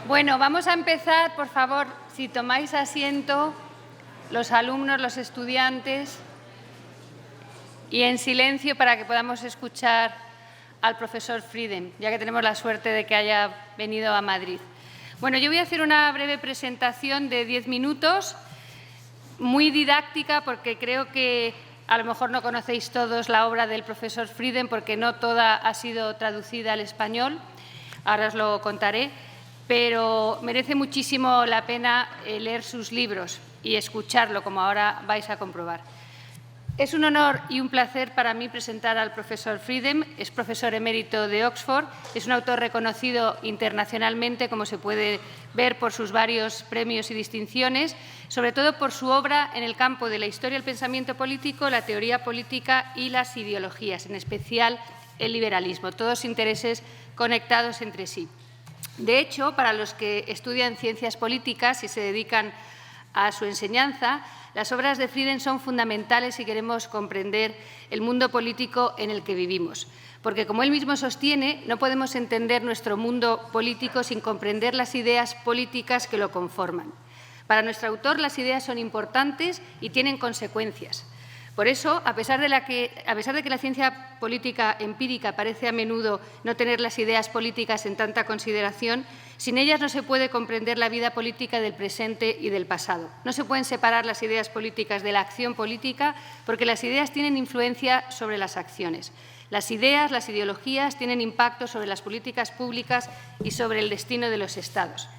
Bueno, vamos a empezar, por favor, si tomáis asiento, los alumnos, los estudiantes, y en silencio para que podamos escuchar al profesor Frieden, ya que tenemos la suerte de que haya venido a Madrid. Bueno, yo voy a hacer una breve presentación de 10 minutos, muy didáctica, porque creo que a lo mejor no conocéis todos la obra del profesor Frieden, porque no toda ha sido traducida al español, ahora os lo contaré, pero merece muchísimo la pena leer sus libros y escucharlo, como ahora vais a comprobar. Es un honor y un placer para mí presentar al profesor Frieden. Es profesor emérito de Oxford, es un autor reconocido internacionalmente, como se puede ver por sus varios premios y distinciones, sobre todo por su obra en el campo de la historia del pensamiento político, la teoría política y las ideologías, en especial el liberalismo, todos intereses conectados entre sí. De hecho, para los que estudian ciencias políticas y se dedican a su enseñanza, las obras de Frieden son fundamentales si queremos comprender el mundo político en el que vivimos, porque, como él mismo sostiene, no podemos entender nuestro mundo político sin comprender las ideas políticas que lo conforman. Para nuestro autor, las ideas son importantes y tienen consecuencias. Por eso, a pesar de que la ciencia política empírica parece a menudo no tener las ideas políticas en tanta consideración, sin ellas no se puede comprender la vida política del presente y del pasado. No se pueden separar las ideas políticas de la acción política, porque las ideas tienen influencia sobre las acciones. Las ideas, las ideologías, tienen impacto sobre las políticas públicas y sobre el destino de los Estados.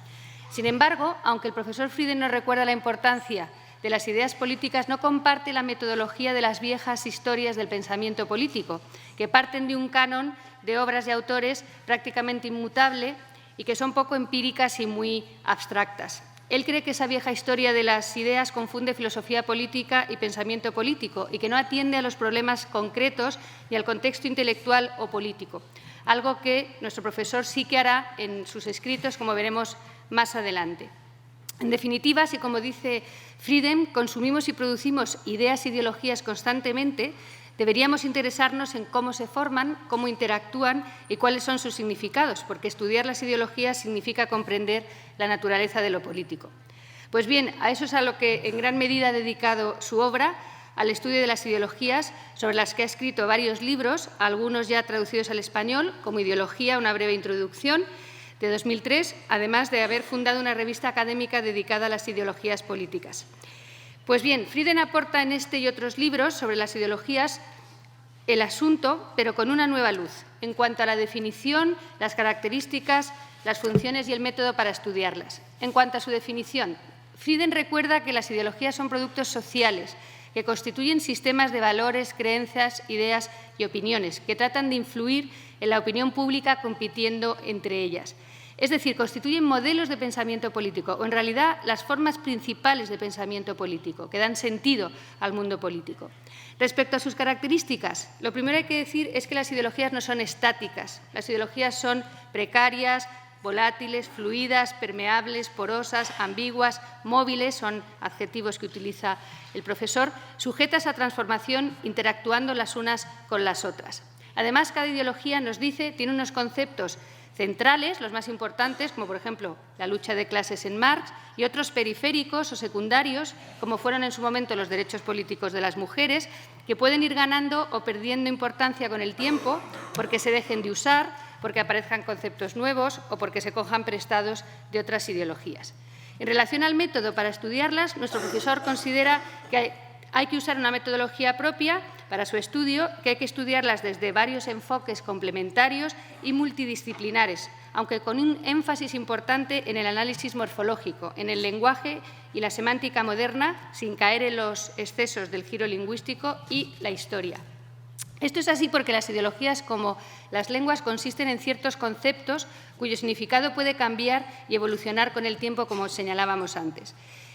Sin embargo, aunque el profesor Frieden nos recuerda la importancia de las ideas políticas, no comparte la metodología de las viejas historias del pensamiento político, que parten de un canon de obras y autores prácticamente inmutable y que son poco empíricas y muy abstractas. Él cree que esa vieja historia de las ideas confunde filosofía política y pensamiento político y que no atiende a los problemas concretos ni al contexto intelectual o político, algo que nuestro profesor sí que hará en sus escritos, como veremos más adelante. En definitiva, si, como dice Frieden, consumimos y producimos ideas e ideologías constantemente, deberíamos interesarnos en cómo se forman, cómo interactúan y cuáles son sus significados, porque estudiar las ideologías significa comprender la naturaleza de lo político. Pues bien, a eso es a lo que en gran medida ha dedicado su obra, al estudio de las ideologías, sobre las que ha escrito varios libros, algunos ya traducidos al español, como Ideología, una breve introducción, de 2003, además de haber fundado una revista académica dedicada a las ideologías políticas. Pues bien, Frieden aporta en este y otros libros sobre las ideologías el asunto, pero con una nueva luz, en cuanto a la definición, las características, las funciones y el método para estudiarlas. En cuanto a su definición, Frieden recuerda que las ideologías son productos sociales, que constituyen sistemas de valores, creencias, ideas y opiniones, que tratan de influir en la opinión pública compitiendo entre ellas. Es decir, constituyen modelos de pensamiento político, o en realidad las formas principales de pensamiento político, que dan sentido al mundo político. Respecto a sus características, lo primero que hay que decir es que las ideologías no son estáticas. Las ideologías son precarias, volátiles, fluidas, permeables, porosas, ambiguas, móviles, son adjetivos que utiliza el profesor, sujetas a transformación, interactuando las unas con las otras. Además, cada ideología, nos dice, tiene unos conceptos centrales, los más importantes, como por ejemplo la lucha de clases en Marx, y otros periféricos o secundarios, como fueron en su momento los derechos políticos de las mujeres, que pueden ir ganando o perdiendo importancia con el tiempo porque se dejen de usar, porque aparezcan conceptos nuevos o porque se cojan prestados de otras ideologías. En relación al método para estudiarlas, nuestro profesor considera que hay que usar una metodología propia para su estudio, que hay que estudiarlas desde varios enfoques complementarios y multidisciplinares, aunque con un énfasis importante en el análisis morfológico, en el lenguaje y la semántica moderna, sin caer en los excesos del giro lingüístico, y la historia. Esto es así porque las ideologías, como las lenguas, consisten en ciertos conceptos cuyo significado puede cambiar y evolucionar con el tiempo, como señalábamos antes.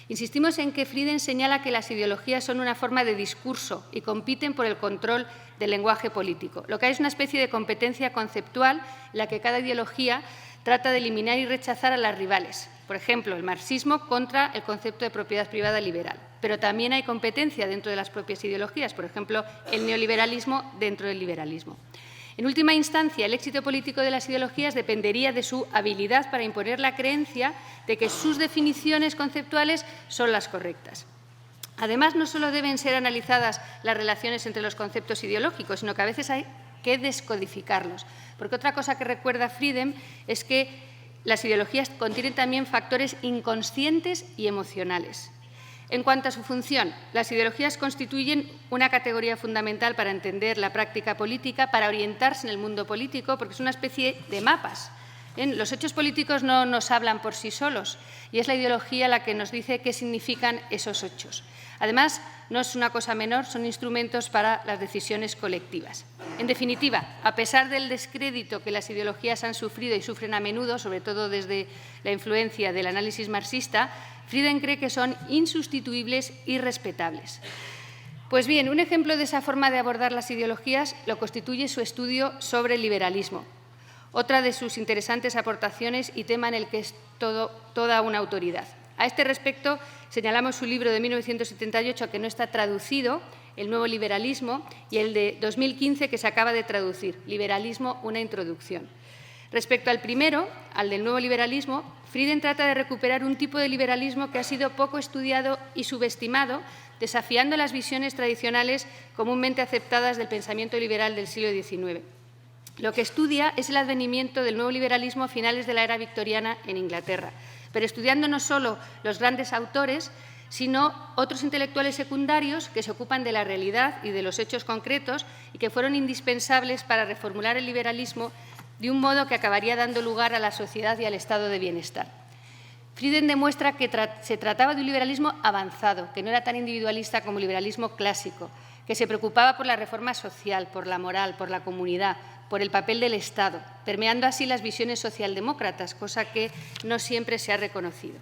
Insistimos en que Frieden señala que las ideologías son una forma de discurso y compiten por el control del lenguaje político. Lo que hay es una especie de competencia conceptual en la que cada ideología trata de eliminar y rechazar a las rivales. Por ejemplo, el marxismo contra el concepto de propiedad privada liberal. Pero también hay competencia dentro de las propias ideologías, por ejemplo, el neoliberalismo dentro del liberalismo. En última instancia, el éxito político de las ideologías dependería de su habilidad para imponer la creencia de que sus definiciones conceptuales son las correctas. Además, no solo deben ser analizadas las relaciones entre los conceptos ideológicos, sino que a veces hay que descodificarlos. Porque otra cosa que recuerda Frieden es que las ideologías contienen también factores inconscientes y emocionales. En cuanto a su función, las ideologías constituyen una categoría fundamental para entender la práctica política, para orientarse en el mundo político, porque es una especie de mapas. Los hechos políticos no nos hablan por sí solos y es la ideología la que nos dice qué significan esos hechos. Además, no es una cosa menor, son instrumentos para las decisiones colectivas. En definitiva, a pesar del descrédito que las ideologías han sufrido y sufren a menudo, sobre todo desde la influencia del análisis marxista, Frieden cree que son insustituibles y respetables. Pues bien, un ejemplo de esa forma de abordar las ideologías lo constituye su estudio sobre el liberalismo, otra de sus interesantes aportaciones y tema en el que es toda una autoridad. A este respecto, señalamos su libro de 1978, que no está traducido, El nuevo liberalismo, y el de 2015, que se acaba de traducir, Liberalismo, una introducción. Respecto al primero, al del nuevo liberalismo, Frieden trata de recuperar un tipo de liberalismo que ha sido poco estudiado y subestimado, desafiando las visiones tradicionales comúnmente aceptadas del pensamiento liberal del siglo XIX. Lo que estudia es el advenimiento del nuevo liberalismo a finales de la era victoriana en Inglaterra, pero estudiando no solo los grandes autores, sino otros intelectuales secundarios que se ocupan de la realidad y de los hechos concretos y que fueron indispensables para reformular el liberalismo de un modo que acabaría dando lugar a la sociedad y al estado de bienestar. Frieden demuestra que se trataba de un liberalismo avanzado, que no era tan individualista como el liberalismo clásico, que se preocupaba por la reforma social, por la moral, por la comunidad, por el papel del Estado, permeando así las visiones socialdemócratas, cosa que no siempre se ha reconocido.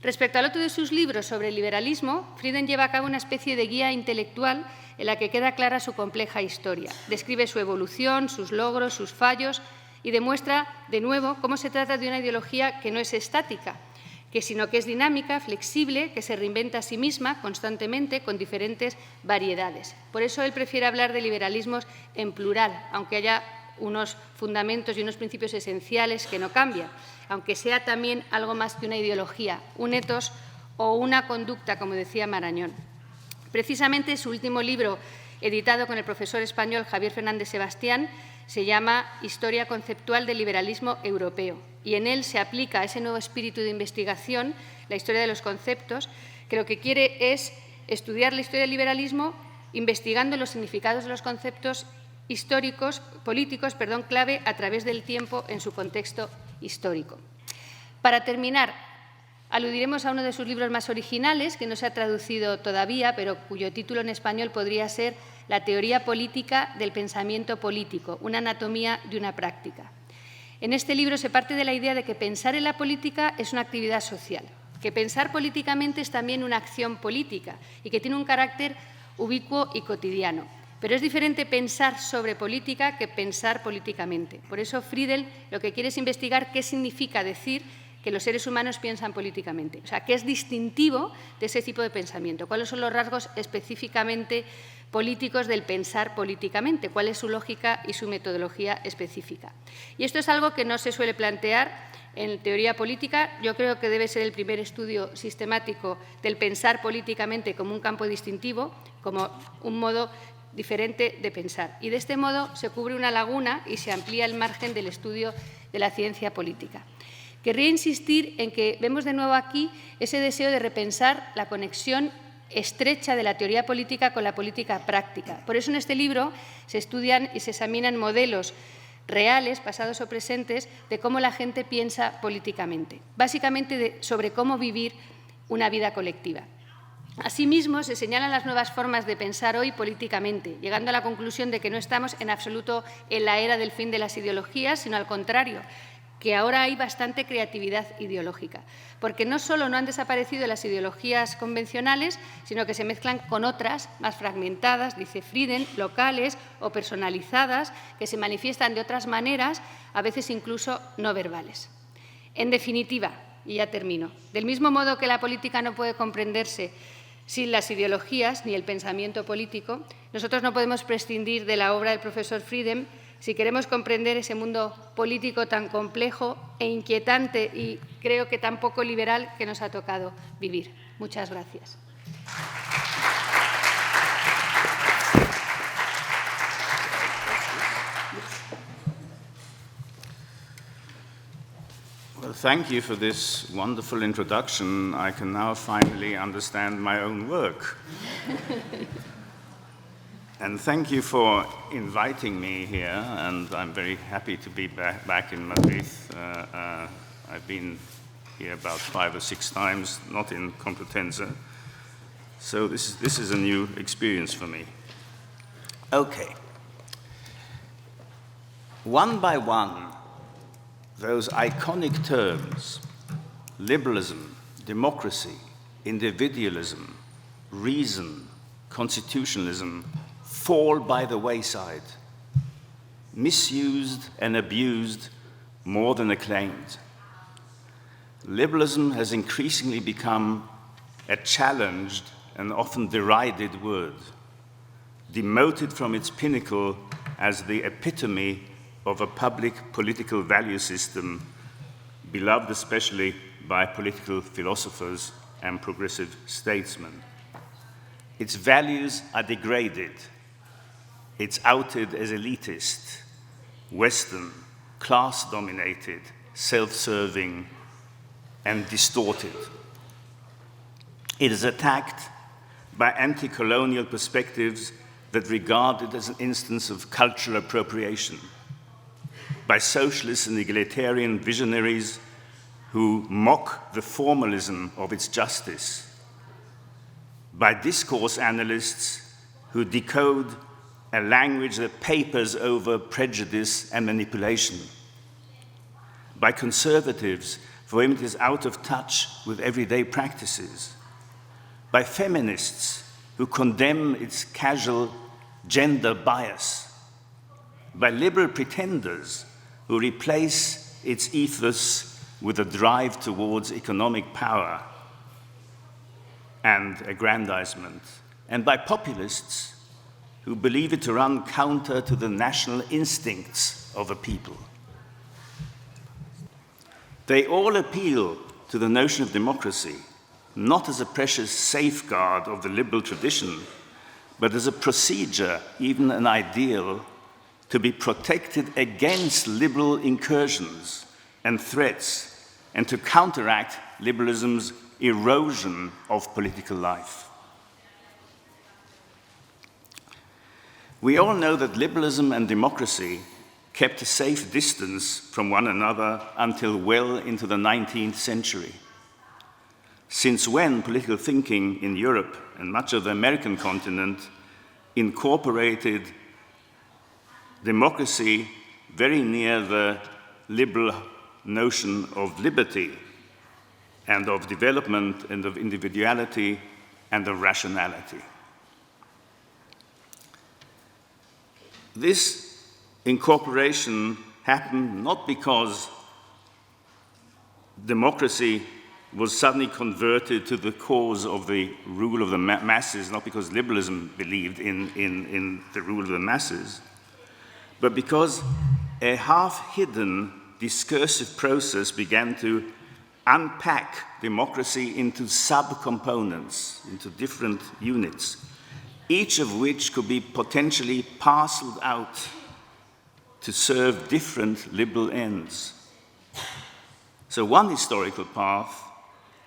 Respecto al otro de sus libros sobre el liberalismo, Frieden lleva a cabo una especie de guía intelectual en la que queda clara su compleja historia. Describe su evolución, sus logros, sus fallos y demuestra, de nuevo, cómo se trata de una ideología que no es estática, sino que es dinámica, flexible, que se reinventa a sí misma constantemente con diferentes variedades. Por eso él prefiere hablar de liberalismos en plural, aunque haya unos fundamentos y unos principios esenciales que no cambian, aunque sea también algo más que una ideología, un etos o una conducta, como decía Marañón. Precisamente su último libro, editado con el profesor español Javier Fernández Sebastián, se llama Historia conceptual del liberalismo europeo, y en él se aplica a ese nuevo espíritu de investigación, la historia de los conceptos, que lo que quiere es estudiar la historia del liberalismo investigando los significados de los conceptos políticos, clave a través del tiempo en su contexto histórico. Para terminar, aludiremos a uno de sus libros más originales, que no se ha traducido todavía, pero cuyo título en español podría ser La teoría política del pensamiento político, una anatomía de una práctica. En este libro se parte de la idea de que pensar en la política es una actividad social, que pensar políticamente es también una acción política y que tiene un carácter ubicuo y cotidiano. Pero es diferente pensar sobre política que pensar políticamente. Por eso Frieden lo que quiere es investigar qué significa decir que los seres humanos piensan políticamente. O sea, qué es distintivo de ese tipo de pensamiento, cuáles son los rasgos específicamente políticos del pensar políticamente, cuál es su lógica y su metodología específica. Y esto es algo que no se suele plantear en teoría política. Yo creo que debe ser el primer estudio sistemático del pensar políticamente como un campo distintivo, como un modo diferente de pensar. Y de este modo se cubre una laguna y se amplía el margen del estudio de la ciencia política. Querría insistir en que vemos de nuevo aquí ese deseo de repensar la conexión estrecha de la teoría política con la política práctica. Por eso en este libro se estudian y se examinan modelos reales, pasados o presentes, de cómo la gente piensa políticamente, básicamente sobre cómo vivir una vida colectiva. Asimismo, se señalan las nuevas formas de pensar hoy políticamente, llegando a la conclusión de que no estamos en absoluto en la era del fin de las ideologías, sino al contrario, que ahora hay bastante creatividad ideológica, porque no solo no han desaparecido las ideologías convencionales, sino que se mezclan con otras más fragmentadas, dice Frieden, locales o personalizadas, que se manifiestan de otras maneras, a veces incluso no verbales. En definitiva, y ya termino, del mismo modo que la política no puede comprenderse sin las ideologías ni el pensamiento político, nosotros no podemos prescindir de la obra del profesor Frieden si queremos comprender ese mundo político tan complejo e inquietante y creo que tan poco liberal que nos ha tocado vivir. Muchas gracias. Well, thank you for this wonderful introduction. I can now finally understand my own work. And thank you for inviting me here, and I'm very happy to be back in Madrid. I've been here about 5 or 6 times, not in Complutense. So this is a new experience for me. Okay. One by one, those iconic terms, liberalism, democracy, individualism, reason, constitutionalism, fall by the wayside, misused and abused more than acclaimed. Liberalism has increasingly become a challenged and often derided word, demoted from its pinnacle as the epitome of a public political value system, beloved especially by political philosophers and progressive statesmen. Its values are degraded. It's outed as elitist, Western, class-dominated, self-serving, and distorted. It is attacked by anti-colonial perspectives that regard it as an instance of cultural appropriation, by socialist and egalitarian visionaries who mock the formalism of its justice, by discourse analysts who decode a language that papers over prejudice and manipulation, by conservatives for whom it is out of touch with everyday practices, by feminists who condemn its casual gender bias, by liberal pretenders who replace its ethos with a drive towards economic power and aggrandizement, and by populists who believe it to run counter to the national instincts of a people. They all appeal to the notion of democracy, not as a precious safeguard of the liberal tradition, but as a procedure, even an ideal, to be protected against liberal incursions and threats, and to counteract liberalism's erosion of political life. We all know that liberalism and democracy kept a safe distance from one another until well into the 19th century. Since when political thinking in Europe and much of the American continent incorporated democracy very near the liberal notion of liberty and of development and of individuality and of rationality. This incorporation happened not because democracy was suddenly converted to the cause of the rule of the masses, not because liberalism believed in the rule of the masses, but because a half-hidden discursive process began to unpack democracy into sub-components, into different units, each of which could be potentially parceled out to serve different liberal ends. So one historical path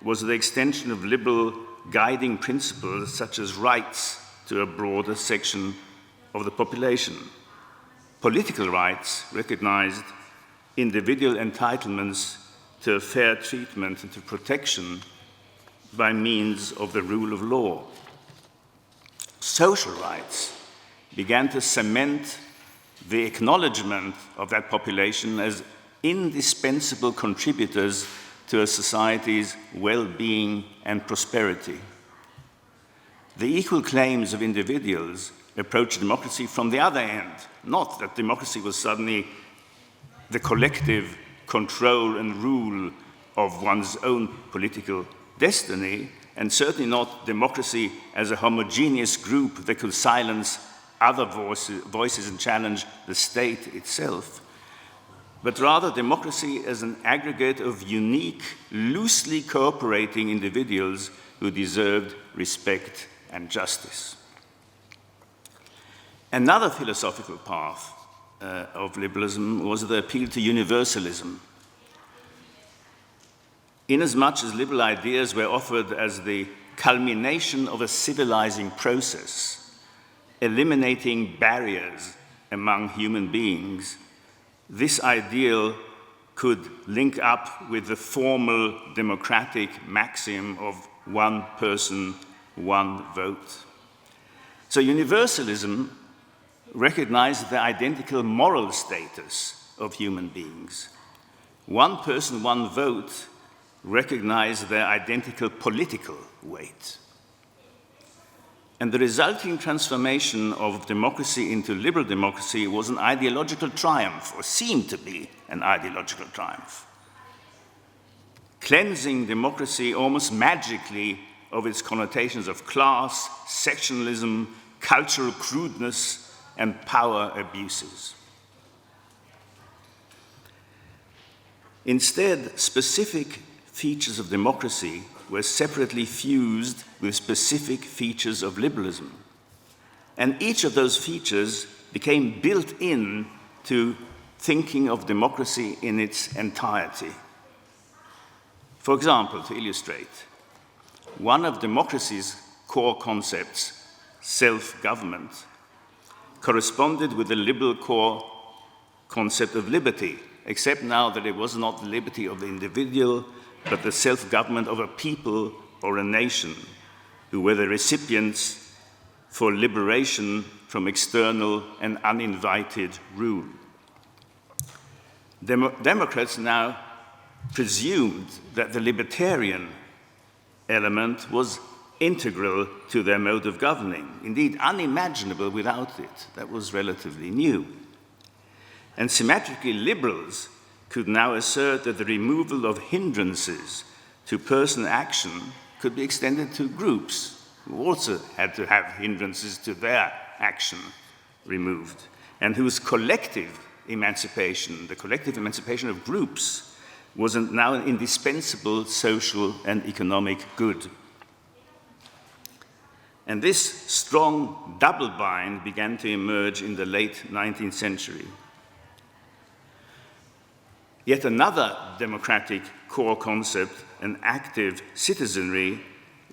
was the extension of liberal guiding principles such as rights to a broader section of the population. Political rights recognized individual entitlements to fair treatment and to protection by means of the rule of law. Social rights began to cement the acknowledgement of that population as indispensable contributors to a society's well-being and prosperity. The equal claims of individuals approached democracy from the other end, not that democracy was suddenly the collective control and rule of one's own political destiny, and certainly not democracy as a homogeneous group that could silence other voices and challenge the state itself, but rather democracy as an aggregate of unique, loosely cooperating individuals who deserved respect and justice. Another philosophical path of liberalism was the appeal to universalism. Inasmuch as liberal ideas were offered as the culmination of a civilizing process, eliminating barriers among human beings, this ideal could link up with the formal democratic maxim of one person, one vote. So universalism recognized the identical moral status of human beings. One person, one vote recognized their identical political weight. And the resulting transformation of democracy into liberal democracy was an ideological triumph, or seemed to be an ideological triumph, cleansing democracy almost magically of its connotations of class, sectionalism, cultural crudeness, and power abuses. Instead, specific features of democracy were separately fused with specific features of liberalism. And each of those features became built in to thinking of democracy in its entirety. For example, to illustrate, one of democracy's core concepts, self-government, corresponded with the liberal core concept of liberty, except now that it was not the liberty of the individual, but the self-government of a people or a nation who were the recipients for liberation from external and uninvited rule. Democrats now presumed that the libertarian element was integral to their mode of governing, indeed unimaginable without it. That was relatively new. And symmetrically, liberals could now assert that the removal of hindrances to personal action could be extended to groups who also had to have hindrances to their action removed, and whose collective emancipation, the collective emancipation of groups, was now an indispensable social and economic good. And this strong double bind began to emerge in the late 19th century. Yet another democratic core concept, an active citizenry,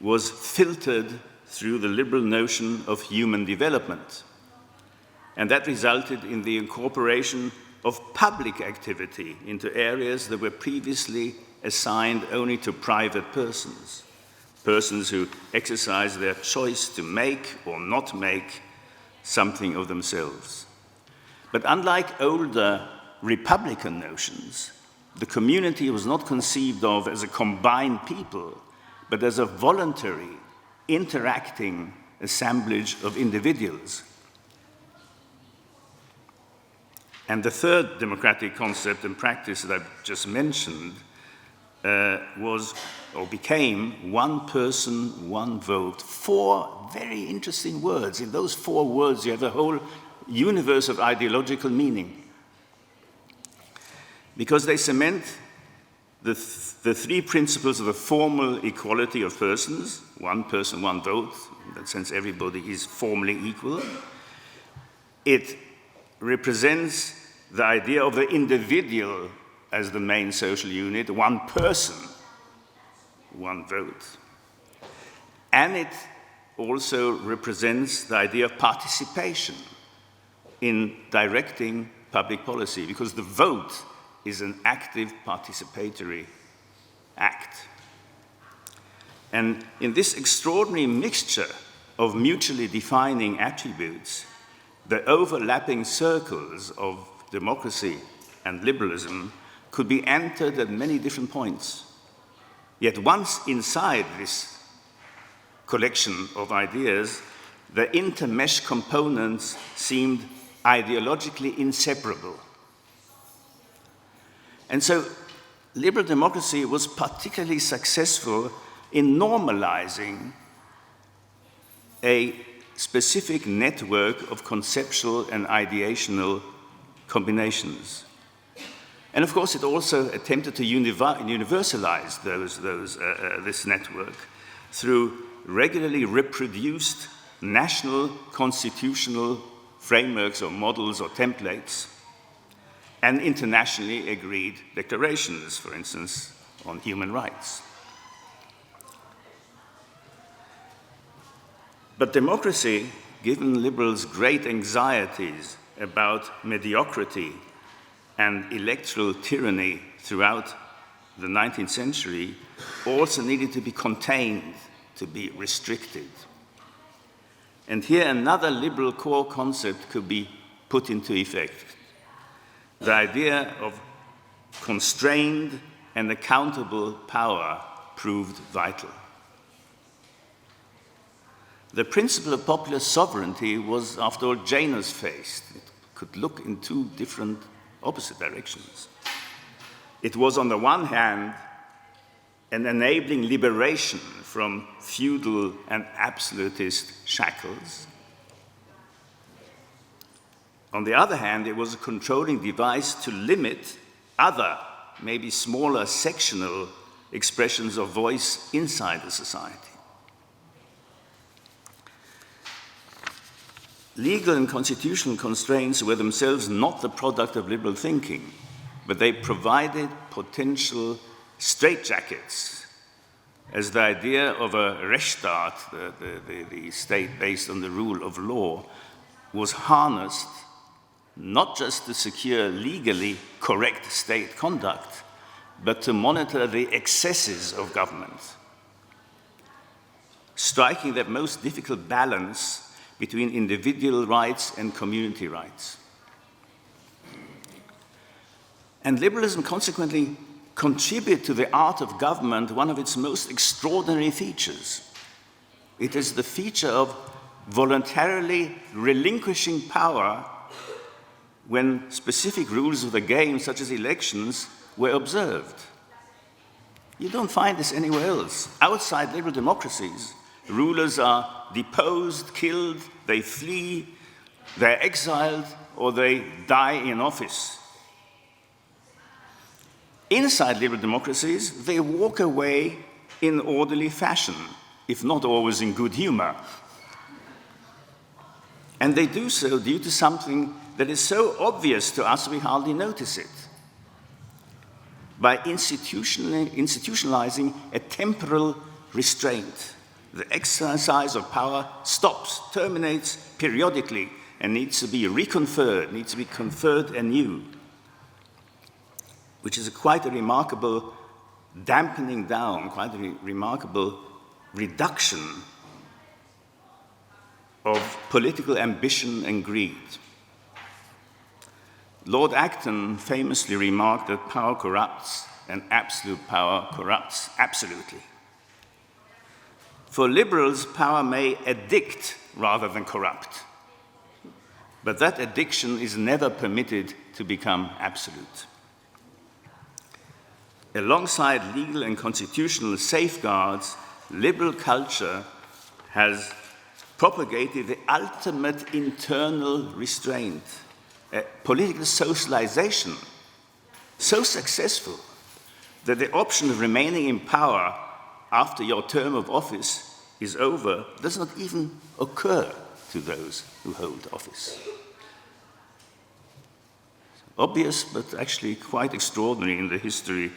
was filtered through the liberal notion of human development. And that resulted in the incorporation of public activity into areas that were previously assigned only to private persons, persons who exercised their choice to make or not make something of themselves. But unlike older Republican notions, the community was not conceived of as a combined people, but as a voluntary, interacting assemblage of individuals. And the third democratic concept and practice that I've just mentioned was, or became, one person, one vote. Four very interesting words. In those four words, you have a whole universe of ideological meaning, because they cement the three principles of the formal equality of persons: one person, one vote. In that sense, everybody is formally equal. It represents the idea of the individual as the main social unit, one person, one vote. And it also represents the idea of participation in directing public policy, because the vote is an active participatory act. And in this extraordinary mixture of mutually defining attributes, the overlapping circles of democracy and liberalism could be entered at many different points. Yet once inside this collection of ideas, the intermeshed components seemed ideologically inseparable. And so liberal democracy was particularly successful in normalizing a specific network of conceptual and ideational combinations. And of course, it also attempted to universalize this network through regularly reproduced national constitutional frameworks or models or templates and internationally agreed declarations, for instance, on human rights. But democracy, given liberals' great anxieties about mediocrity and electoral tyranny throughout the 19th century, also needed to be contained, to be restricted. And here another liberal core concept could be put into effect. The idea of constrained and accountable power proved vital. The principle of popular sovereignty was, after all, Janus-faced. It could look in two different opposite directions. It was, on the one hand, an enabling liberation from feudal and absolutist shackles. On the other hand, it was a controlling device to limit other, maybe smaller sectional expressions of voice inside the society. Legal and constitutional constraints were themselves not the product of liberal thinking, but they provided potential straitjackets, as the idea of a Rechtsstaat, the state based on the rule of law, was harnessed not just to secure legally correct state conduct, but to monitor the excesses of government, striking that most difficult balance between individual rights and community rights. And liberalism consequently contributed to the art of government one of its most extraordinary features. It is the feature of voluntarily relinquishing power when specific rules of the game, such as elections, were observed. You don't find this anywhere else. Outside liberal democracies, rulers are deposed, killed, they flee, they're exiled, or they die in office. Inside liberal democracies, they walk away in orderly fashion, if not always in good humor. And they do so due to something that is so obvious to us we hardly notice it. By institutionalizing a temporal restraint. The exercise of power stops, terminates periodically, and needs to be reconferred, needs to be conferred anew, which is quite a remarkable dampening down, quite a remarkable reduction of political ambition and greed. Lord Acton famously remarked that power corrupts and absolute power corrupts absolutely. For liberals, power may addict rather than corrupt, but that addiction is never permitted to become absolute. Alongside legal and constitutional safeguards, liberal culture has propagated the ultimate internal restraint, political socialization, so successful that the option of remaining in power after your term of office is over does not even occur to those who hold office. Obvious, but actually quite extraordinary in the history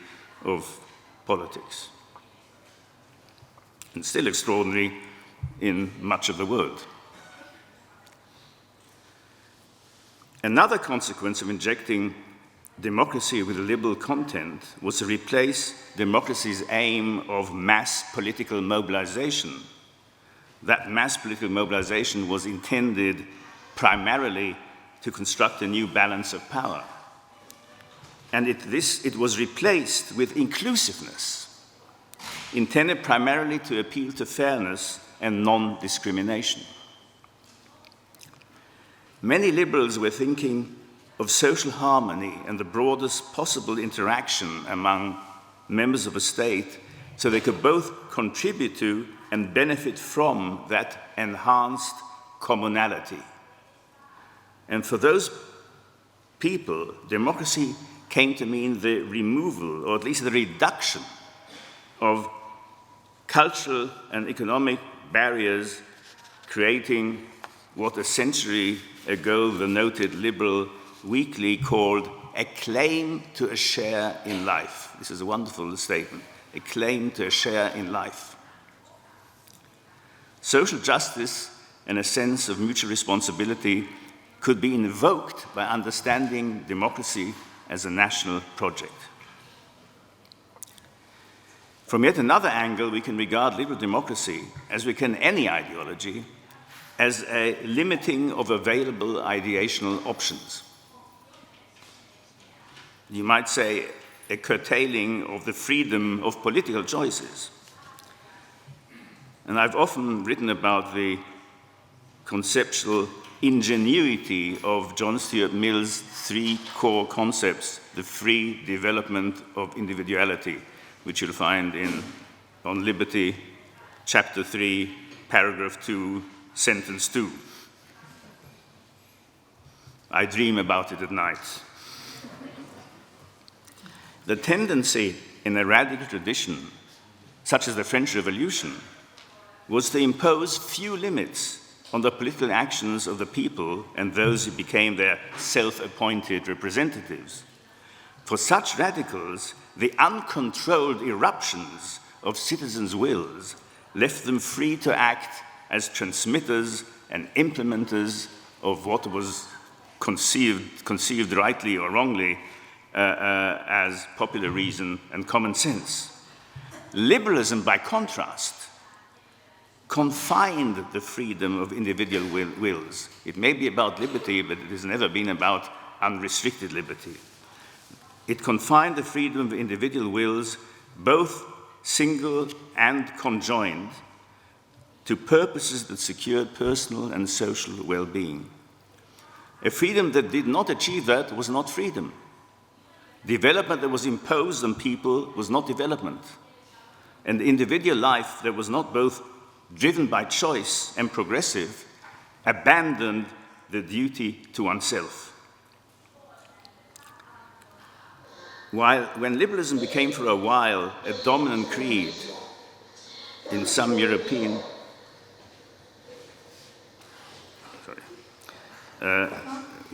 of politics, and still extraordinary in much of the world. Another consequence of injecting democracy with liberal content was to replace democracy's aim of mass political mobilization. That mass political mobilization was intended primarily to construct a new balance of power. And it was replaced with inclusiveness, intended primarily to appeal to fairness and non-discrimination. Many liberals were thinking of social harmony and the broadest possible interaction among members of a state so they could both contribute to and benefit from that enhanced commonality. And for those people, democracy came to mean the removal, or at least the reduction, of cultural and economic barriers, creating what a century ago the noted liberal weekly called a claim to a share in life. This is a wonderful statement, a claim to a share in life. Social justice and a sense of mutual responsibility could be invoked by understanding democracy as a national project. From yet another angle, we can regard liberal democracy, as we can any ideology, as a limiting of available ideational options. You might say a curtailing of the freedom of political choices. And I've often written about the conceptual ingenuity of John Stuart Mill's three core concepts, the free development of individuality, which you'll find on Liberty, chapter 3, paragraph 2, sentence 2. I dream about it at night. The tendency in a radical tradition, such as the French Revolution, was to impose few limits on the political actions of the people and those who became their self-appointed representatives. For such radicals, the uncontrolled eruptions of citizens' wills left them free to act as transmitters and implementers of what was conceived rightly or wrongly as popular reason and common sense. Liberalism, by contrast, confined the freedom of individual wills. It may be about liberty, but it has never been about unrestricted liberty. It confined the freedom of individual wills, both single and conjoined, to purposes that secured personal and social well-being. A freedom that did not achieve that was not freedom. Development that was imposed on people was not development. And individual life that was not both driven by choice and progressive abandoned the duty to oneself. When liberalism became for a while a dominant creed in some European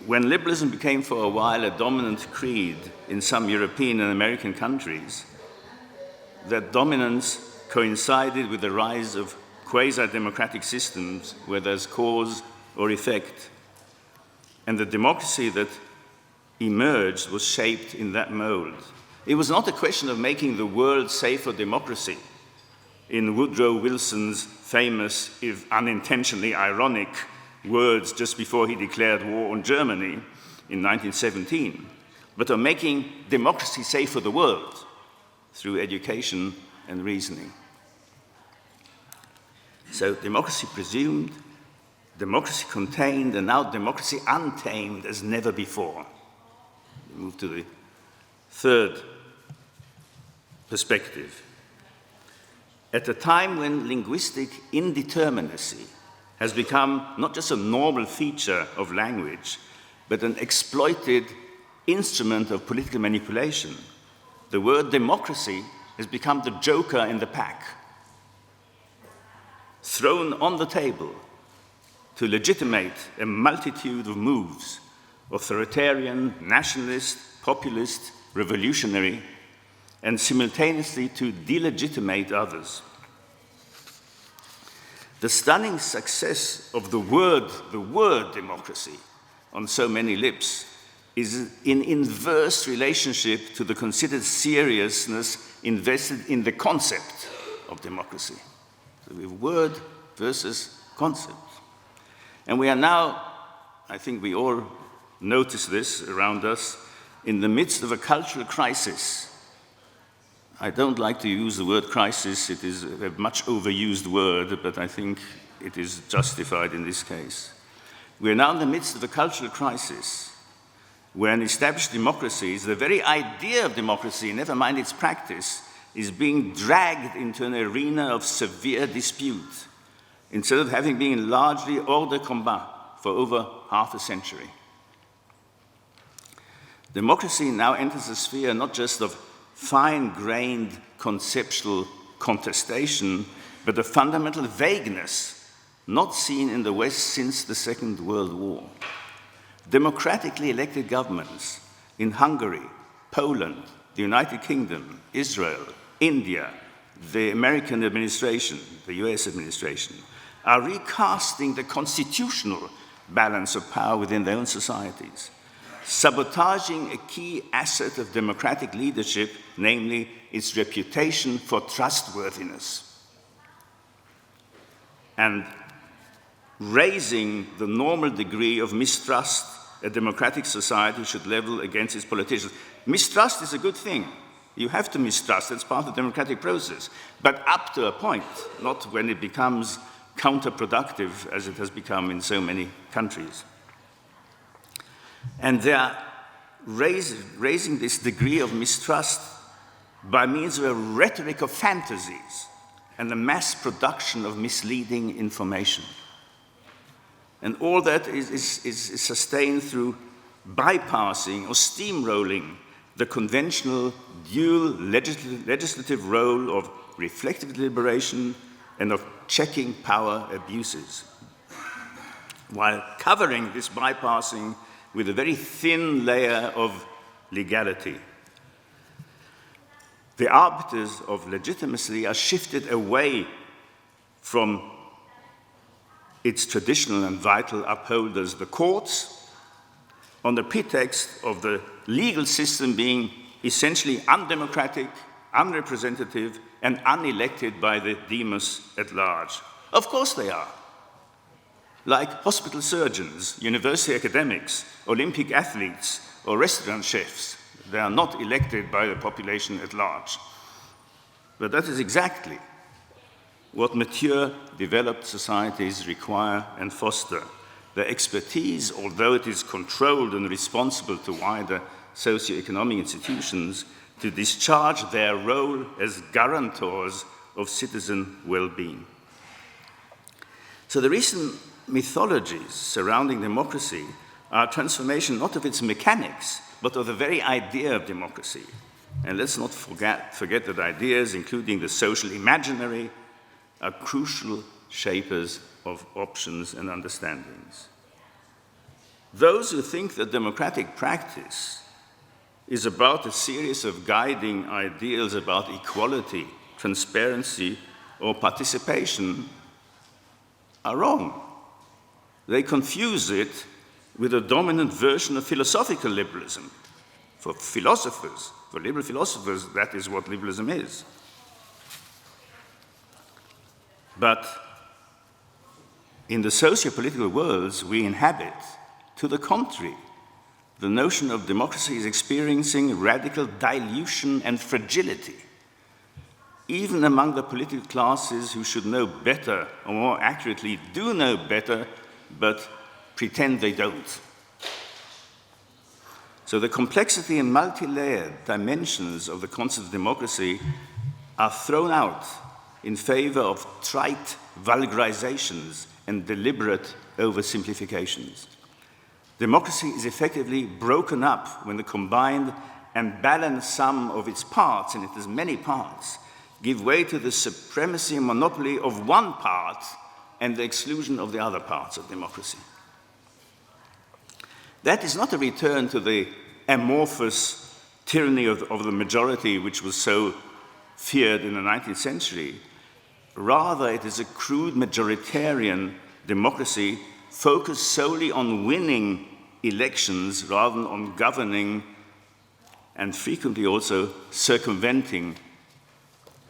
when liberalism became for a while a dominant creed in some European and American countries, that dominance coincided with the rise of quasi-democratic systems where there's cause or effect. And the democracy that emerged was shaped in that mold. It was not a question of making the world safe for democracy. In Woodrow Wilson's famous, if unintentionally ironic, words just before he declared war on Germany in 1917, but of making democracy safe for the world through education and reasoning. So democracy presumed, democracy contained, and now democracy untamed as never before. We move to the third perspective. At a time when linguistic indeterminacy has become not just a normal feature of language, but an exploited instrument of political manipulation, the word democracy has become the joker in the pack, thrown on the table to legitimate a multitude of moves, authoritarian, nationalist, populist, revolutionary, and simultaneously to delegitimate others. The stunning success of the word democracy on so many lips is in inverse relationship to the considered seriousness invested in the concept of democracy. So we have word versus concept. And we are now, I think we all notice this around us, in the midst of a cultural crisis. I don't like to use the word crisis. It is a much overused word, but I think it is justified in this case. We are now in the midst of a cultural crisis where in established democracies, the very idea of democracy, never mind its practice, is being dragged into an arena of severe dispute. instead of having been largely hors de combat for over half a century. Democracy now enters a sphere not just of fine-grained conceptual contestation, but of fundamental vagueness not seen in the West since the Second World War. Democratically elected governments in Hungary, Poland, the United Kingdom, Israel, India, the American administration, the US administration, are recasting the constitutional balance of power within their own societies, sabotaging a key asset of democratic leadership, namely its reputation for trustworthiness, and raising the normal degree of mistrust a democratic society should level against its politicians. Mistrust is a good thing. You have to mistrust, it's part of the democratic process, but up to a point, not when it becomes counterproductive as it has become in so many countries. And they are raising this degree of mistrust by means of a rhetoric of fantasies and the mass production of misleading information. And all that is sustained through bypassing or steamrolling the conventional dual legislative role of reflective deliberation and of checking power abuses, while covering this bypassing with a very thin layer of legality. The arbiters of legitimacy are shifted away from its traditional and vital upholders, the courts, on the pretext of the legal system being essentially undemocratic, unrepresentative, and unelected by the demos at large. Of course they are. Like hospital surgeons, university academics, Olympic athletes, or restaurant chefs. They are not elected by the population at large. But that is exactly what mature, developed societies require and foster. Their expertise, although it is controlled and responsible to wider socio-economic institutions, to discharge their role as guarantors of citizen well-being. So the recent mythologies surrounding democracy are a transformation not of its mechanics, but of the very idea of democracy. And let's not forget that ideas, including the social imaginary, are crucial shapers of options and understandings. Those who think that democratic practice is about a series of guiding ideals about equality, transparency, or participation are wrong. They confuse it with a dominant version of philosophical liberalism. For philosophers, for liberal philosophers, that is what liberalism is. But in the socio-political worlds we inhabit, to the contrary, the notion of democracy is experiencing radical dilution and fragility, even among the political classes who should know better, or more accurately, do know better, but pretend they don't. So the complexity and multi-layered dimensions of the concept of democracy are thrown out in favor of trite vulgarizations and deliberate oversimplifications. Democracy is effectively broken up when the combined and balanced sum of its parts, and it has many parts, give way to the supremacy and monopoly of one part and the exclusion of the other parts of democracy. That is not a return to the amorphous tyranny of the majority which was so feared in the 19th century. Rather, it is a crude majoritarian democracy focused solely on winning elections rather than on governing and frequently also circumventing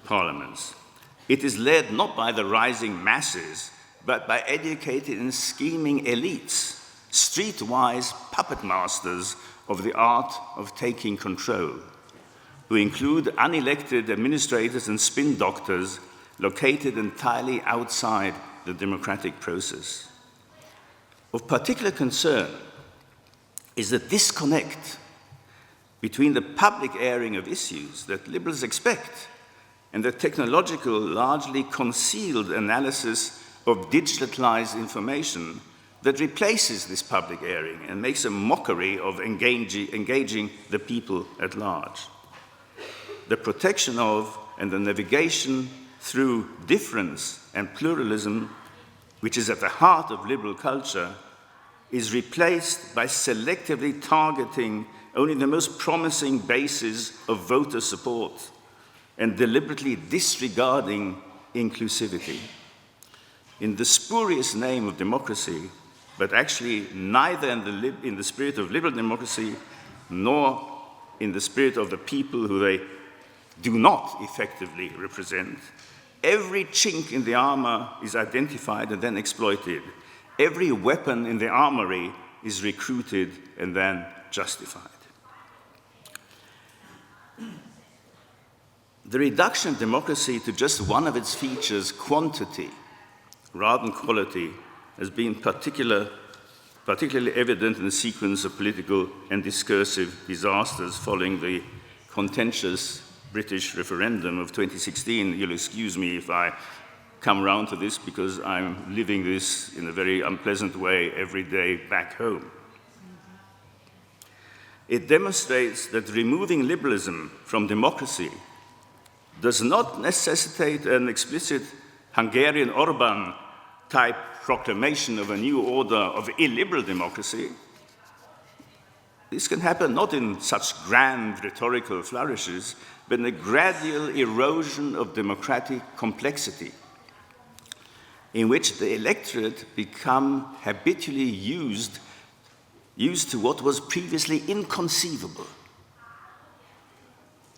parliaments. It is led not by the rising masses, but by educated and scheming elites, streetwise puppet masters of the art of taking control, who include unelected administrators and spin doctors located entirely outside the democratic process. Of particular concern is the disconnect between the public airing of issues that liberals expect and the technological, largely concealed analysis of digitalized information that replaces this public airing and makes a mockery of engaging the people at large. The protection of and the navigation through difference and pluralism, which is at the heart of liberal culture, is replaced by selectively targeting only the most promising bases of voter support and deliberately disregarding inclusivity. In the spurious name of democracy, but actually neither in the spirit of liberal democracy nor in the spirit of the people who they do not effectively represent, every chink in the armor is identified and then exploited. Every weapon in the armory is recruited and then justified. The reduction of democracy to just one of its features, quantity, rather than quality, has been particularly evident in the sequence of political and discursive disasters following the contentious British referendum of 2016. You'll excuse me if I come round to this because I'm living this in a very unpleasant way every day back home. It demonstrates that removing liberalism from democracy does not necessitate an explicit Hungarian Orban-type proclamation of a new order of illiberal democracy. This can happen not in such grand rhetorical flourishes, but in a gradual erosion of democratic complexity, in which the electorate become habitually used to what was previously inconceivable.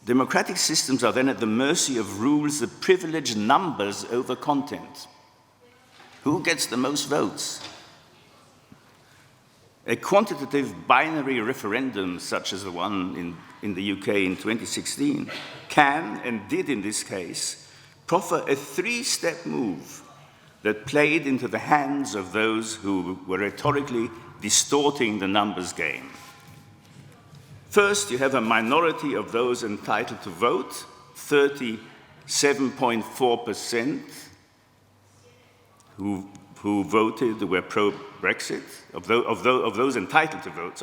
Democratic systems are then at the mercy of rules that privilege numbers over content. Who gets the most votes? A quantitative binary referendum, such as the one in the UK in 2016, can, and did in this case, proffer a three-step move that played into the hands of those who were rhetorically distorting the numbers game. First, you have a minority of those entitled to vote, 37.4%, who voted were pro-Brexit. Of those entitled to vote,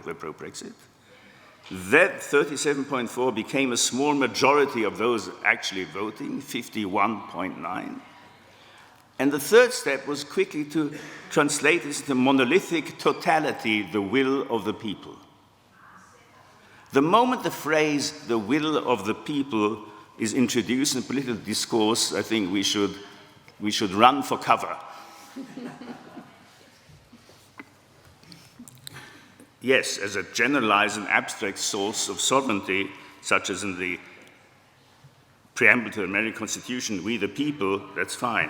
were pro-Brexit. That 37.4 became a small majority of those actually voting, 51.9. And the third step was quickly to translate this into monolithic totality, the will of the people. The moment the phrase, the will of the people, is introduced in political discourse, I think we should run for cover. Yes, as a generalized and abstract source of sovereignty, such as in the preamble to the American Constitution, we the people, that's fine.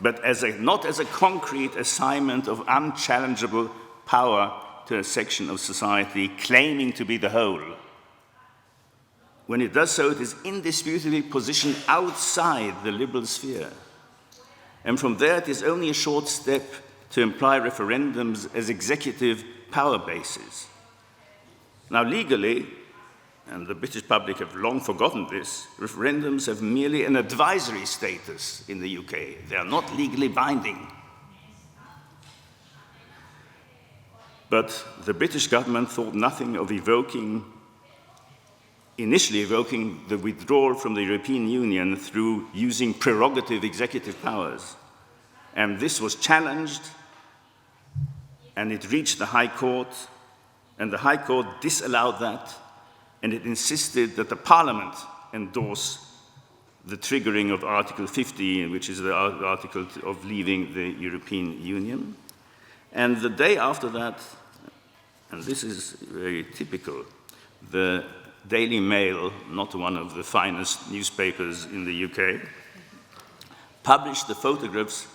But not as a concrete assignment of unchallengeable power to a section of society claiming to be the whole. When it does so, it is indisputably positioned outside the liberal sphere. And from there, it is only a short step to imply referendums as executive power bases. Now, legally, and the British public have long forgotten this, referendums have merely an advisory status in the UK. They are not legally binding. But the British government thought nothing of initially evoking the withdrawal from the European Union through using prerogative executive powers. And this was challenged, and it reached the High Court, and the High Court disallowed that, and it insisted that the Parliament endorse the triggering of Article 50, which is the article of leaving the European Union. And the day after that, and this is very typical, the Daily Mail, not one of the finest newspapers in the UK, published the photographs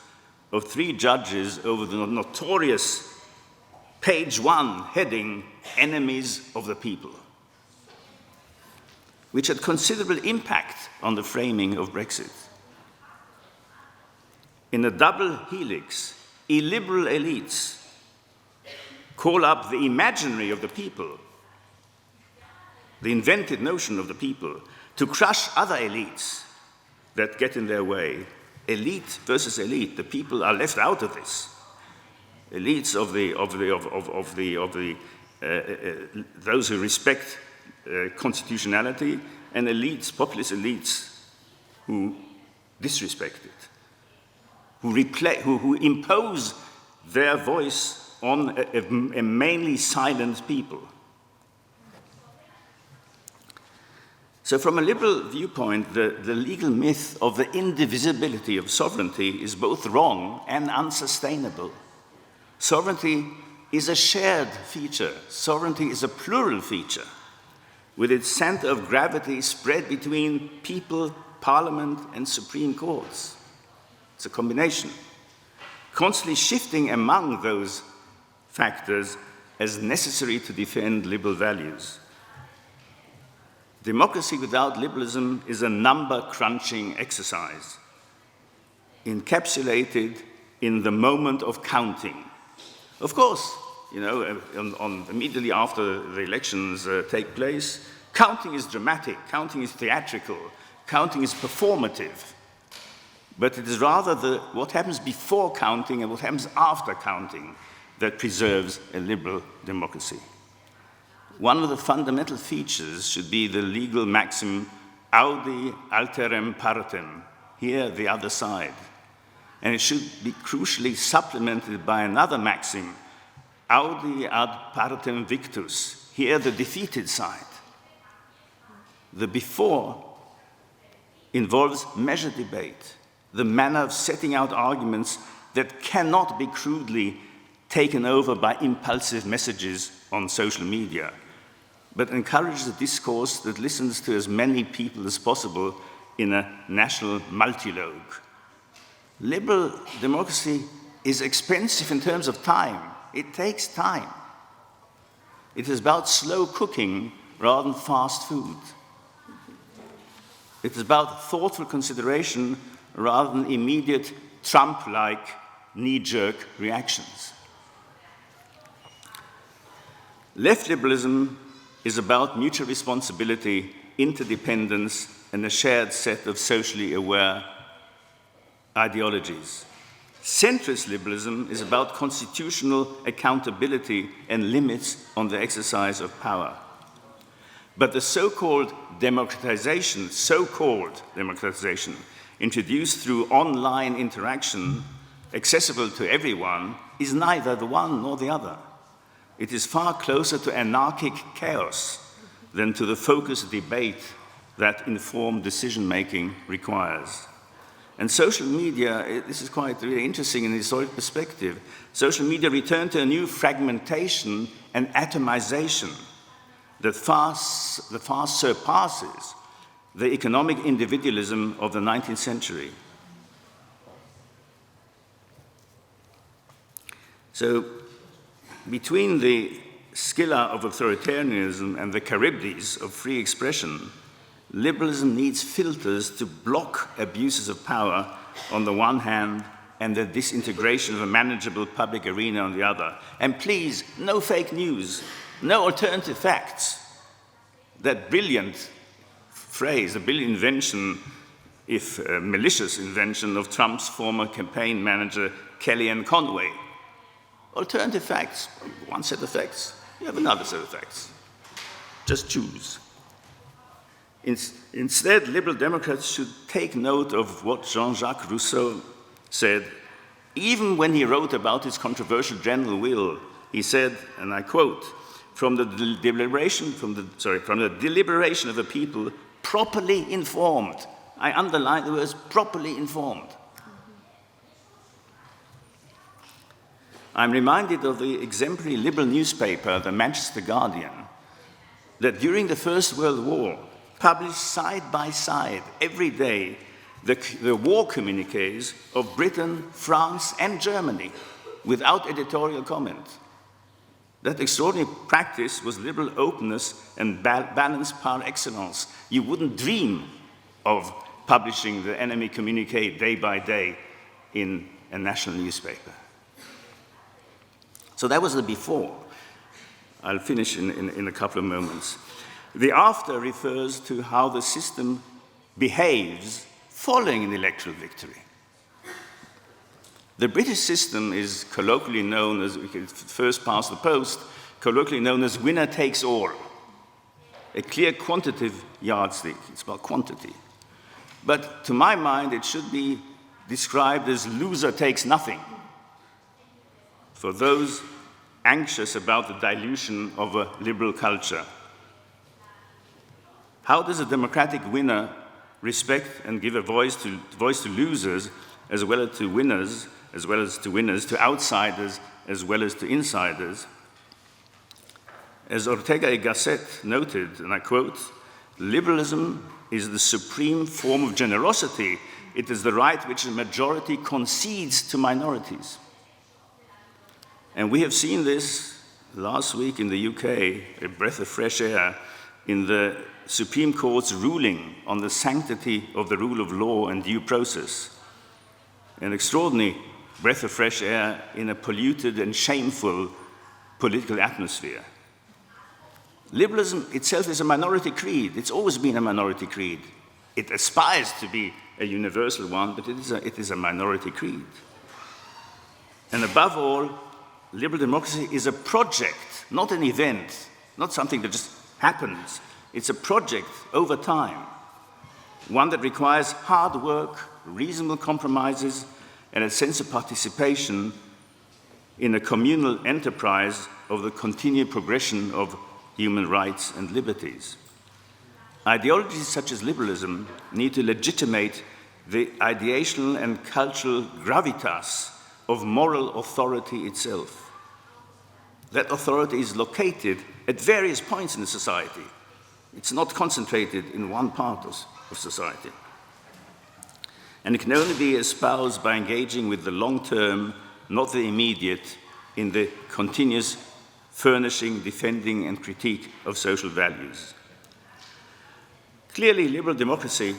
of 3 judges over the notorious page 1 heading, Enemies of the People, which had considerable impact on the framing of Brexit. In a double helix, illiberal elites call up the imaginary of the people, the invented notion of the people, to crush other elites that get in their way elite versus elite. The people are left out of this. Elites those who respect constitutionality, and elites, populist elites, who disrespect it, who impose their voice on a mainly silent people. So from a liberal viewpoint, the legal myth of the indivisibility of sovereignty is both wrong and unsustainable. Sovereignty is a shared feature. Sovereignty is a plural feature, with its center of gravity spread between people, parliament, and supreme courts. It's a combination, constantly shifting among those factors as necessary to defend liberal values. Democracy without liberalism is a number-crunching exercise, encapsulated in the moment of counting. Of course, you know, immediately after the elections take place, counting is dramatic, counting is theatrical, counting is performative. But it is rather what happens before counting and what happens after counting that preserves a liberal democracy. One of the fundamental features should be the legal maxim, audi alterem partem, here the other side. And it should be crucially supplemented by another maxim, audi ad partem victus, here the defeated side. The before involves measured debate, the manner of setting out arguments that cannot be crudely taken over by impulsive messages on social media, but encourages a discourse that listens to as many people as possible in a national multilogue. Liberal democracy is expensive in terms of time. It takes time. It is about slow cooking rather than fast food. It is about thoughtful consideration rather than immediate Trump-like knee-jerk reactions. Left liberalism is about mutual responsibility, interdependence, and a shared set of socially aware ideologies. Centrist liberalism is about constitutional accountability and limits on the exercise of power. But the so-called democratization, introduced through online interaction, accessible to everyone, is neither the one nor the other. It is far closer to anarchic chaos than to the focused debate that informed decision-making requires. And social media, this is quite really interesting in a historic perspective, social media returned to a new fragmentation and atomization that far surpasses the economic individualism of the 19th century. So, between the Scylla of authoritarianism and the Charybdis of free expression, liberalism needs filters to block abuses of power on the one hand and the disintegration of a manageable public arena on the other. And please, no fake news, no alternative facts. That brilliant phrase, the brilliant invention, if malicious invention, of Trump's former campaign manager, Kellyanne Conway. Alternative facts, one set of facts, you have another set of facts. Just choose. Instead, liberal Democrats should take note of what Jean-Jacques Rousseau said. Even when he wrote about his controversial general will, he said, and I quote, from the deliberation of a people properly informed. I underline the words properly informed. I'm reminded of the exemplary liberal newspaper, the Manchester Guardian, that during the First World War published side by side every day the war communiques of Britain, France, and Germany without editorial comment. That extraordinary practice was liberal openness and balance par excellence. You wouldn't dream of publishing the enemy communique day by day in a national newspaper. So that was the before. I'll finish in a couple of moments. The after refers to how the system behaves following an electoral victory. The British system is colloquially known as, first past the post, colloquially known as winner takes all. A clear quantitative yardstick. It's about quantity. But to my mind, it should be described as loser takes nothing for those anxious about the dilution of a liberal culture. How does a democratic winner respect and give a voice to losers as well as to winners, to outsiders as well as to insiders? As Ortega y Gasset noted, and I quote, "Liberalism is the supreme form of generosity. It is the right which a majority concedes to minorities." And we have seen this last week in the UK, a breath of fresh air, in the Supreme Court's ruling on the sanctity of the rule of law and due process. An extraordinary breath of fresh air in a polluted and shameful political atmosphere. Liberalism itself is a minority creed. It's always been a minority creed. It aspires to be a universal one, but it is a minority creed. And above all, liberal democracy is a project, not an event, not something that just happens. It's a project over time, one that requires hard work, reasonable compromises, and a sense of participation in a communal enterprise of the continued progression of human rights and liberties. Ideologies such as liberalism need to legitimate the ideational and cultural gravitas of moral authority itself. That authority is located at various points in the society. It's not concentrated in one part of society. And it can only be espoused by engaging with the long term, not the immediate, in the continuous furnishing, defending, and critique of social values. Clearly, liberal democracy,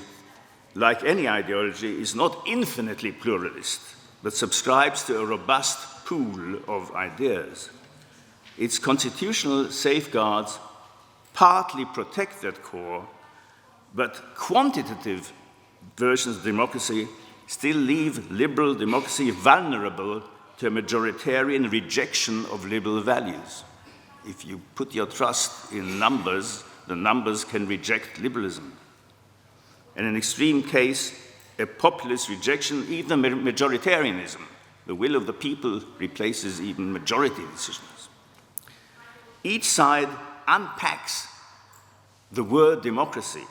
like any ideology, is not infinitely pluralist, but subscribes to a robust pool of ideas. Its constitutional safeguards partly protect that core, but quantitative versions of democracy still leave liberal democracy vulnerable to a majoritarian rejection of liberal values. If you put your trust in numbers, the numbers can reject liberalism. And in an extreme case, a populist rejection, even majoritarianism. The will of the people replaces even majority decisions. Each side unpacks the word democracy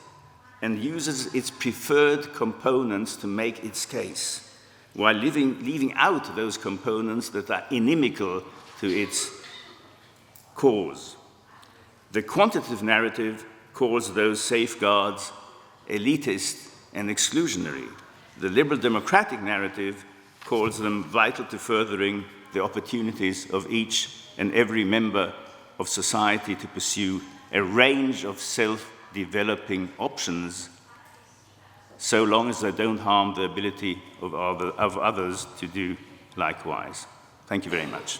and uses its preferred components to make its case, while leaving out those components that are inimical to its cause. The quantitative narrative calls those safeguards elitist and exclusionary. The liberal democratic narrative calls them vital to furthering the opportunities of each and every member of society to pursue a range of self-developing options, so long as they don't harm the ability of others to do likewise. Thank you very much.